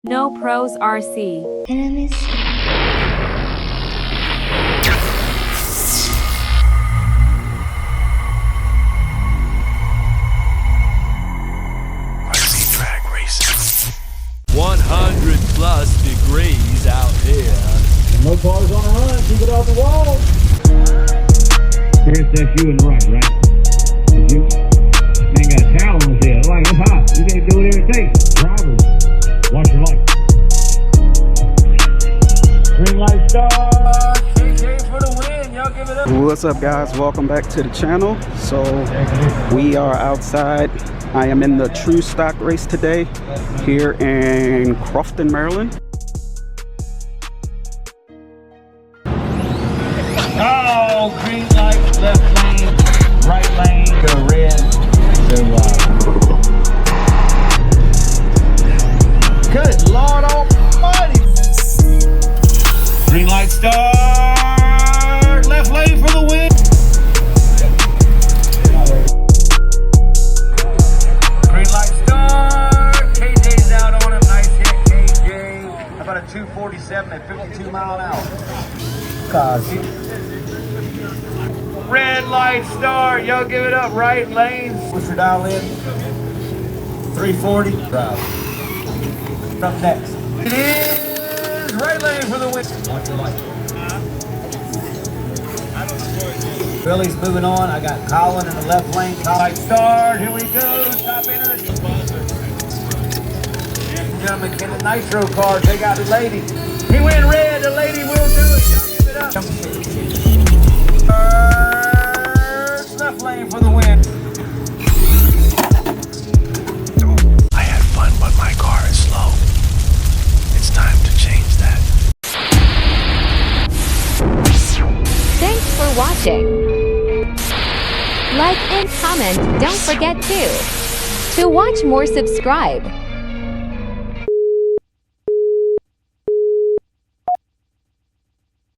noprosrc. Enemies. RC track racing. 100 plus degrees out here. And no cars on the run, keep it off the wall. Chris, that's you in the right, right? That's you. Man got a towel on his head. Like, it's hot. You can't do whatever it takes. Drivers, watch your light. Green light start. KK for the win. Y'all give it up. What's up, guys? Welcome back to the channel. So we are outside. I am in the true stock race today here in Crofton, Maryland. Oh, green light, left lane, right lane, go red, go good Lord Almighty. Green light start, left lane for the win. Green light start, KJ's out on him, nice hit KJ. How about a 247 at 52 mile an hour? Red light start, y'all give it up, right lane. What's your dial in? 340. Drive. Up next. It is right lane for the win. Watch your light. Billy's moving on. I got Colin in the left lane. Light start, here we go. Top end of the gentlemen, get the nitro card. They got the lady. He went red, the lady will do it. Y'all give it up. Left lane for the win. I had fun, but my car is slow. It's time to change that. Thanks for watching. Like and comment, don't forget to watch more, subscribe.